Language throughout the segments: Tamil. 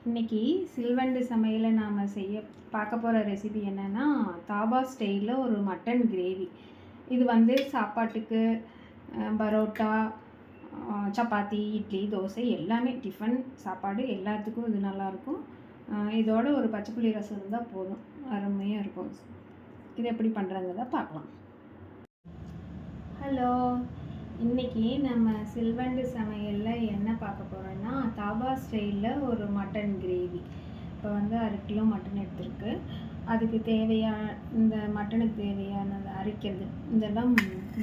இன்றைக்கி சில்வண்டு சமையலில் நாம் பார்க்க போகிற ரெசிபி என்னென்னா தாபா ஸ்டைலில் ஒரு மட்டன் கிரேவி. இது வந்து சாப்பாட்டுக்கு பரோட்டா, சப்பாத்தி, இட்லி, தோசை எல்லாமே டிஃபன் சாப்பாடு எல்லாத்துக்கும் இது நல்லாயிருக்கும். இதோட ஒரு பச்சைப்புளி ரசம் இருந்தால் போதும், அருமையாக இருக்கும். இது எப்படி பண்ணுறதுங்கிறத பார்க்கலாம். ஹலோ, இன்றைக்கி நம்ம சில்வண்டு சமையலில் என்ன பார்க்க போகிறோன்னா தாபா ஸ்டைலில் ஒரு மட்டன் கிரேவி. இப்போ வந்து 1/2 கிலோ மட்டன் எடுத்துருக்கு. அதுக்கு தேவையான இந்த மட்டனுக்கு தேவையானது அரைக்கிறது இதெல்லாம்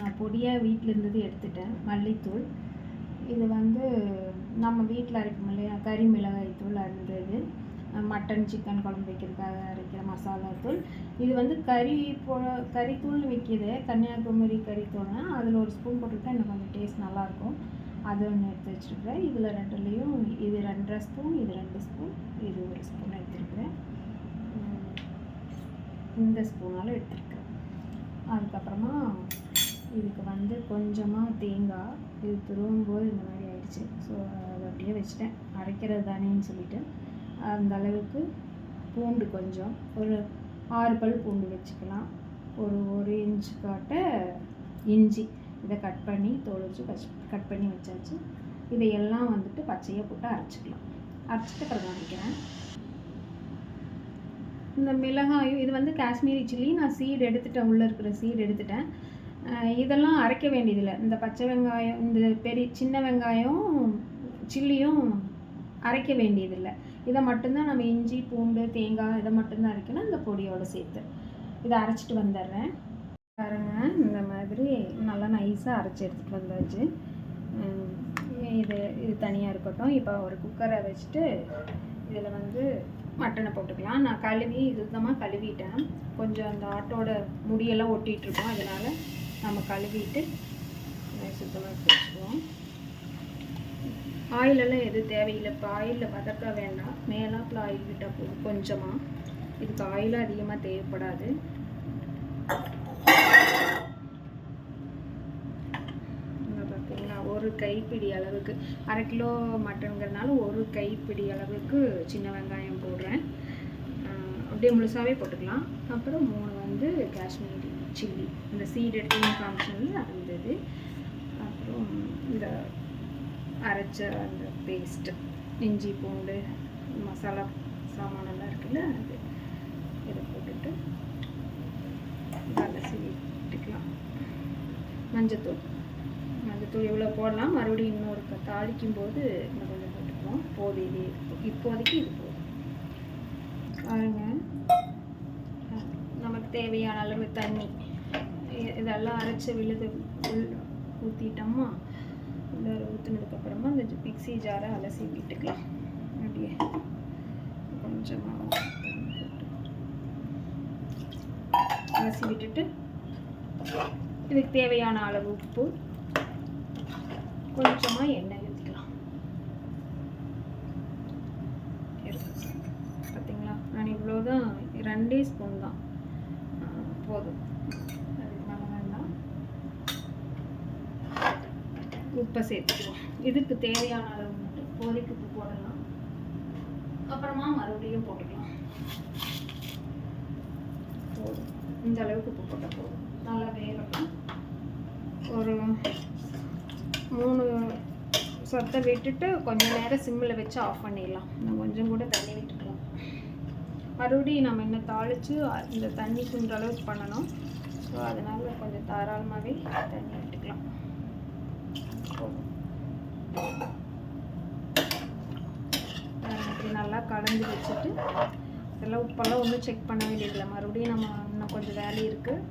நான் பொடியாக வீட்டில் இருந்தது எடுத்துட்டேன். மல்லித்தூள், இது வந்து நம்ம வீட்டில் அரைக்கும் இல்லையா, கறி மிளகாய் தூள் இருந்தது. மட்டன் சிக்கன் குழம்பு வைக்கிறதுக்காக அரைக்கிற மசாலா தூள். இது வந்து கறித்தூள் விற்கிது, கன்னியாகுமரி கறித்தூள்னா அதில் 1 ஸ்பூன் போட்டுக்கிட்டால் இன்னும் கொஞ்சம் டேஸ்ட் நல்லாயிருக்கும். அது ஒன்று எடுத்து வச்சுருக்கிறேன். இதில் 2லேயும் இது 2.5 ஸ்பூன், இது 2 ஸ்பூன், இது 1 ஸ்பூன் எடுத்துருக்கிறேன். இந்த ஸ்பூனால் எடுத்துருக்கிறேன். அதுக்கப்புறமா இதுக்கு வந்து கொஞ்சமாக தேங்காய், இது துருவும்போது இந்த மாதிரி ஆயிடுச்சு. ஸோ அதை அப்படியே வச்சுட்டேன், அரைக்கிறது தானேன்னு சொல்லிவிட்டு. அந்த அளவுக்கு பூண்டு, கொஞ்சம் ஒரு 6 பல் பூண்டு வச்சுக்கலாம். ஒரு 1 இன்ச்சு காட்ட இஞ்சி, இதை கட் பண்ணி தோல் வச்சு கட் பண்ணி வச்சாச்சு. இதையெல்லாம் வந்துட்டு பச்சையாக போட்டு அரைச்சிக்கலாம். அரைச்சிட்டு அப்புறம் காமிக்கிறேன். இந்த மிளகாயும், இது வந்து காஷ்மீரி சில்லி, நான் சீடு எடுத்துட்டேன், உள்ளே இருக்கிற சீடு எடுத்துட்டேன். இதெல்லாம் அரைக்க வேண்டியதில்லை. இந்த பச்சை வெங்காயம், இந்த சின்ன வெங்காயம் சில்லியும் அரைக்க வேண்டியதில்லை. இதை மட்டும்தான் நம்ம இஞ்சி, பூண்டு, தேங்காய் இதை மட்டும்தான் அரைக்கணும், இந்த பொடியோடு சேர்த்து. இதை அரைச்சிட்டு வந்துடுறேன். பாருங்க, இந்த மாதிரி நல்லா நைஸாக அரைச்சி எடுத்துகிட்டு வந்தாச்சு. இது தனியாக இருக்கட்டும். இப்போ ஒரு குக்கரை வச்சுட்டு இதில் வந்து மட்டனை போட்டுக்கலாம். நான் கழுவி சுத்தமாக கழுவிட்டேன். கொஞ்சம் அந்த ஆட்டோட முடியெல்லாம் ஒட்டிகிட்ருக்கோம், அதனால் நம்ம கழுவிட்டு சுத்தமாக எடுத்து வச்சுக்குவோம். ஆயிலெல்லாம் எதுவும் தேவையில்லை. இப்போ ஆயிலில் வதக்க வேண்டாம், மேலாப்பில் ஆயில் விட்டால் போதும். கொஞ்சமாக, இதுக்கு ஆயிலும் அதிகமாக தேவைப்படாது. பார்த்தீங்களா, 1 கைப்பிடி அளவுக்கு, 1/2 கிலோ மட்டனுங்கிறதுனால 1 கைப்பிடி அளவுக்கு சின்ன வெங்காயம் போடுறேன். அப்படியே முழுசாகவே போட்டுக்கலாம். அப்புறம் 3 வந்து காஷ்மீரி சில்லி, இந்த சீடு எடுத்து காமிச்சது இருந்தது. அப்புறம் இந்த அரைச்ச அந்த பேஸ்ட்டு, இஞ்சி பூண்டு மசாலா சாமானெல்லாம் இருக்குல்ல, அது இதை போட்டுட்டு அலசி விட்டுக்கலாம். மஞ்சத்தூள் இவ்வளோ போடலாம். மறுபடியும் இன்னொரு தாளிக்கும் போது இன்னும் கொஞ்சம் போட்டுக்குவோம். போதும், இப்போதைக்கு இது போதும். பாருங்க, நமக்கு தேவையான அளவு தண்ணி இதெல்லாம் அரைச்சி விழுது ஊற்றிட்டோமா. ஊற்றினதுக்கப்புறமா இந்த மிக்ஸி ஜாரை அலசி விட்டுக்கலாம். அப்படியே கொஞ்சமாக அலசி விட்டுட்டு இதுக்கு தேவையான அளவு உப்பு, கொஞ்சமாக எண்ணெய் ஊற்றிக்கலாம். பார்த்தீங்களா, நான் இவ்வளோதான், 2 ஸ்பூன் தான் போதும். உப்பை சேர்த்துக்குவோம். இதுக்கு தேவையான அளவு மட்டும் கோரிக்கு உப்பு போடலாம். அப்புறமா மறுபடியும் போட்டுக்கலாம். போதும், இந்த அளவுக்கு உப்பு போட்டால் போதும். நல்லா வேகட்டும். ஒரு 3 சத்தை விட்டுட்டு கொஞ்சம் நேரம் சிம்மில் வச்சு ஆஃப் பண்ணிடலாம். இன்னும் கொஞ்சம் கூட தண்ணி விட்டுக்கலாம். மறுபடியும் நம்ம இன்னும் தாளித்து இந்த தண்ணி சுண்டுற அளவுக்கு பண்ணணும். ஸோ அதனால் கொஞ்சம் தாராளமாகவே தண்ணி விட்டுக்கலாம். இப்படி நல்லா கலந்து வச்சுட்டு இதெல்லாம் உப்பெல்லாம் ஒன்றும் செக் பண்ண வேண்டியதில்லை. மறுபடியும் நம்ம இன்னும் கொஞ்சம் வேலை இருக்குது,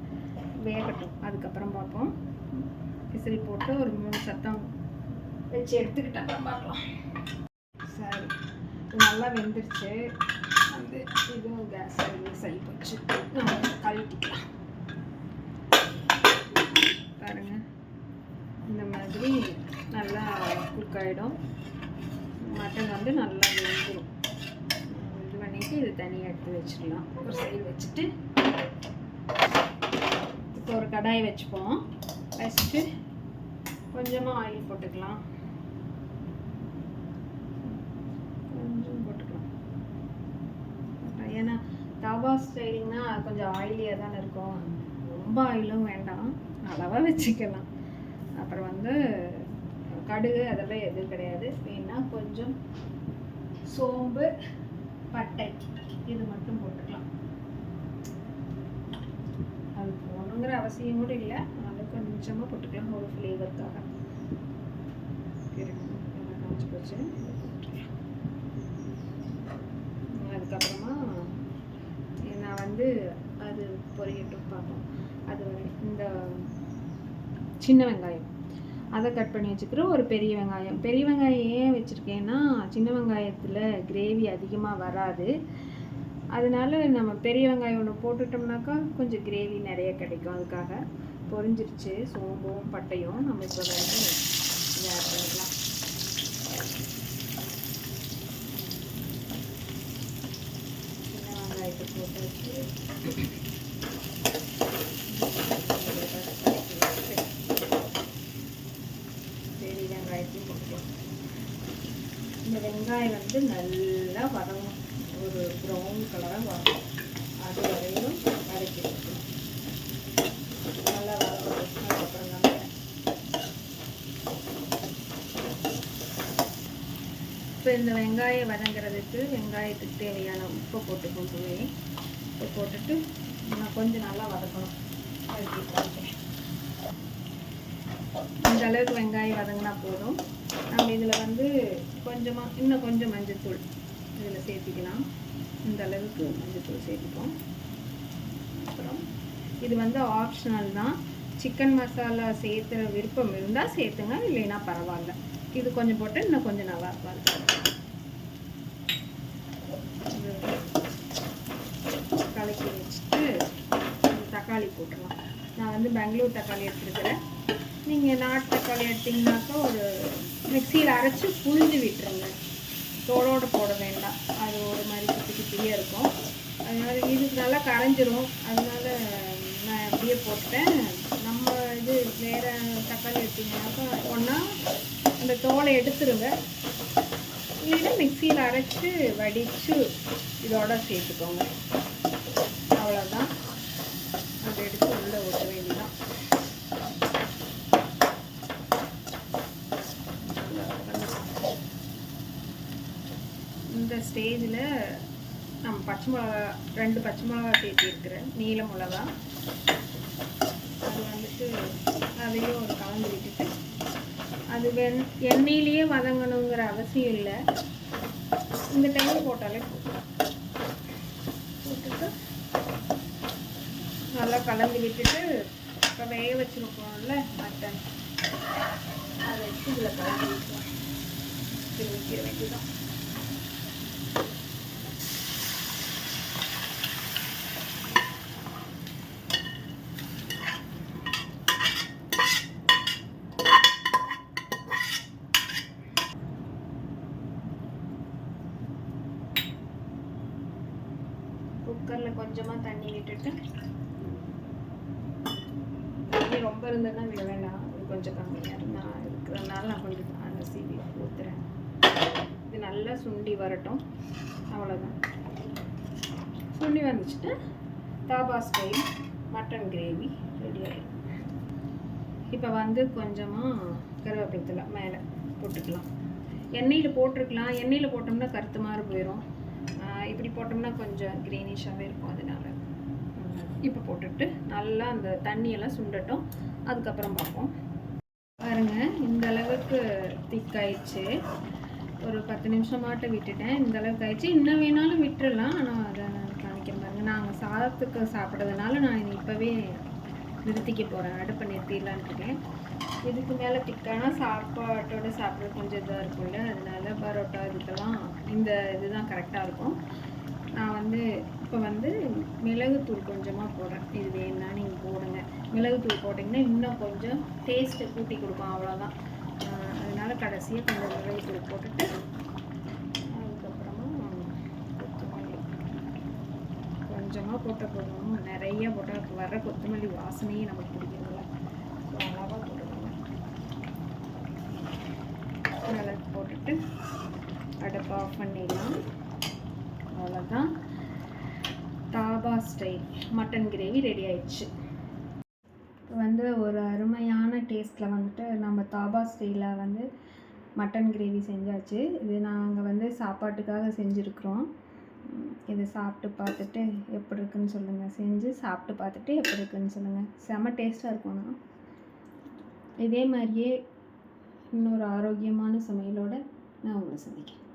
வேகட்டும், அதுக்கப்புறம் பார்ப்போம். விசில் போட்டு ஒரு 3 சத்தம் வச்சு எடுத்துக்கிட்டு அப்புறம் பார்க்கலாம். சரி, இது நல்லா வெந்துருச்சு. வந்து இதுவும் கேஸ் சரி போச்சு, கழட்டிக்கலாம். பாருங்க, இந்த மாதிரி நல்லா குக் ஆகிடும். மட்டன் வந்து நல்லா வெந்துடும். இது பண்ணிவிட்டு இது தனியாக எடுத்து வச்சிடலாம். ஒரு சைடு வச்சுட்டு இப்போ ஒரு கடாய் வச்சுப்போம். வச்சுட்டு கொஞ்சமாக ஆயில் போட்டுக்கலாம். கொஞ்சம் போட்டுக்கலாம். தாபா ஸ்டைல்னா கொஞ்சம் ஆயிலியாக தானே இருக்கும், ரொம்ப ஆயிலும் வேண்டாம், அளவாக வச்சுக்கலாம். அப்புறம் வந்து கடுகு அதெல்லாம் எதுவும் கிடையாது. வேணா கொஞ்சம் சோம்பு, பட்டை இது மட்டும் போட்டுக்கலாம். அது போகணுங்கிற அவசியம் கூட இல்லை, அது கொஞ்சமாக போட்டுக்கலாம் ஒரு ஃப்ளேவருக்காக. காய்ச்சி போச்சு. அதுக்கப்புறமா நான் வந்து அது பொரியட்டும் பார்ப்போம். அது இந்த சின்ன வெங்காயம் அதை கட் பண்ணி வச்சுக்கிறோம். ஒரு பெரிய வெங்காயம். பெரிய வெங்காயம் ஏன் வச்சுருக்கேன்னா சின்ன வெங்காயத்தில் கிரேவி அதிகமாக வராது, அதனால நம்ம பெரிய வெங்காயம் ஒன்று போட்டுட்டோம்னாக்கா கொஞ்சம் கிரேவி நிறைய கிடைக்கும். அதுக்காக பொரிஞ்சிருச்சு சோம்பும் பட்டையும். நம்ம இப்போ வந்து இதை ஆட் பண்ணிக்கலாம். சின்ன வெங்காயத்தை போட்டு வச்சு பெரிய வெங்காயத்தையும் போட்டுக்கலாம். இந்த வெங்காயம் வந்து நல்லா வதங்கும், ஒரு ப்ரௌன் கலராக வரும். அது வரையிலும் வதக்கி வைக்கணும். நல்லா வதக்கணும். அதுக்கப்புறம் நம்ம இப்போ இந்த வெங்காயம் வதங்கிறதுக்கு வெங்காயத்துக்கு தேவையான உப்பை போட்டுக்கணும். உப்பை போட்டுட்டு நான் கொஞ்சம் நல்லா வதக்கணும். இந்த அளவுக்கு வெங்காயம் வதங்கினா போதும். நம்ம இதில் வந்து கொஞ்சமாக இன்னும் கொஞ்சம் மஞ்சள்தூள் இதில் சேர்த்திக்கலாம். இந்த அளவுக்கு மஞ்சள்தூள் சேர்த்துப்போம். அப்புறம் இது வந்து ஆப்ஷனல் தான். சிக்கன் மசாலா சேர்த்துற விருப்பம் இருந்தால் சேர்த்துங்க, இல்லைன்னா பரவாயில்ல. இது கொஞ்சம் போட்டு இன்னும் கொஞ்சம் நல்லா இருக்கும். கலக்கி வச்சுட்டு தக்காளி போட்டுடலாம். நான் வந்து பெங்களூர் தக்காளி எடுத்துருக்கிறேன். நீங்கள் நாட்டு தக்காளி எடுத்திங்கனாக்கா ஒரு மிக்சியில் அரைச்சி புழிஞ்சு விட்டுருங்க, தோலோடு போட வேண்டாம். அது ஒரு மாதிரி குட்டி குட்டியாக இருக்கும். அதனால் இதுக்கு நல்லா கரைஞ்சிரும். அதனால நான் அப்படியே போட்டேன். நம்ம இது வேறு தக்காளி எடுத்திங்கனாக்கா ஒன்றா அந்த தோலை எடுத்துருங்க, இல்லைன்னா மிக்சியில் அரைச்சி வடித்து இதோட சேர்த்துக்கோங்க. அவ்வளோதான். அதை எடுத்து உள்ளே ஊற்ற வேண்டியதான். இந்த ஸ்டேஜில் நம்ம பச்சை மிளகா 2 பச்சை மிளகா சேர்த்திருக்கிறேன், நீல மிளகா. அது வந்துட்டு அதையும் ஒரு கலந்து விட்டுட்டு அது எண்ணெயிலேயே வதங்கணுங்கிற அவசியம் இல்லை. இந்த டைம் போட்டாலே போட்டுட்டு நல்லா கலந்து விட்டுட்டு இப்போ வேக வச்சுருக்கோம்ல மட்டன், அதை வச்சு இதில் கலந்து விட்டுலாம். வைக்கிற வேண்டியதான். குக்கரில் கொஞ்சமாக தண்ணி விட்டுட்டு, தண்ணி ரொம்ப இருந்ததுன்னா விட வேண்டாம், இது கொஞ்சம் கம்மியாக நான் இருக்கிறதுனால நான் கொஞ்சம் அரிசி ஊற்றுறேன். இது நல்லா சுண்டி வரட்டும். அவ்வளோதான். சுண்டி வந்துச்சுட்டு dhaba style mutton gravy ready ஆகிடும். இப்போ வந்து கொஞ்சமாக கருவேப்பிலை மேலே போட்டுக்கலாம். எண்ணெயில் போட்டிருக்கலாம். எண்ணெயில் போட்டோம்னா கருத்து மாதிரி போயிடும். இப்படி போட்டோம்னா கொஞ்சம் க்ரீனிஷாகவே இருக்கும். அதனால இப்போ போட்டுட்டு நல்லா அந்த தண்ணியெல்லாம் சுண்டட்டும். அதுக்கப்புறம் பார்ப்போம். பாருங்கள், இந்த அளவுக்கு திக்காயிடுச்சு. ஒரு 10 நிமிஷமாட்ட விட்டுட்டேன். இந்த அளவுக்கு ஆயிடுச்சு. இன்னும் வேணாலும் விட்டுடலாம், ஆனால் அதை நான் காமிக்கிறேன் பாருங்கள். நாங்கள் சாதத்துக்கு சாப்பிட்றதுனால நான் இப்போவே நிறுத்திக்க போகிறேன். அடுப்பை நிறுத்திடலான்னு இருக்கேன். இதுக்கு மேலே திக்கானா சாப்பாட்டோடு சாப்பிட்றது கொஞ்சம் இதாக இருக்கும்ல, அதனால பரோட்டா இதுக்கெல்லாம் இந்த இதுதான் கரெக்டாக இருக்கும். நான் வந்து இப்போ வந்து மிளகுத்தூள் கொஞ்சமாக போடுறேன். இது வேணும்னா நீங்கள் போடுங்க. மிளகுத்தூள் போட்டிங்கன்னா இன்னும் கொஞ்சம் டேஸ்ட்டை கூட்டி கொடுக்கும். அவ்வளோதான். அதனால கடைசியாக கொஞ்சம் மிளகுத்தூள் போட்டுட்டு அதுக்கப்புறமா கொத்தமல்லி கொஞ்சமாக போட்ட போதும். நிறைய போட்டால் வர கொத்தமல்லி வாசனையே நமக்கு பிடிக்கிறதில்ல. அளவாக போட்டுக்கோங்க. மிளகு போட்டுட்டு அடுப்பை ஆஃப் பண்ணிடலாம். அவ்வளோதான். ஸ்டைல் மட்டன் கிரேவி ரெடி ஆயிடுச்சு. வந்து ஒரு அருமையான டேஸ்ட்டில் வந்துட்டு நம்ம தாபா ஸ்டைலில் வந்து மட்டன் கிரேவி செஞ்சாச்சு. இது நாங்கள் வந்து சாப்பாட்டுக்காக செஞ்சுருக்குறோம். இதை சாப்பிட்டு பார்த்துட்டு எப்படி இருக்குன்னு சொல்லுங்கள். செஞ்சு சாப்பிட்டு பார்த்துட்டு எப்படி இருக்குன்னு சொல்லுங்கள். செம்ம டேஸ்ட்டாக இருக்கும்ண்ணா. இதே மாதிரியே இன்னொரு ஆரோக்கியமான சமையலோடு நான் உங்களை சந்திக்கிறேன்.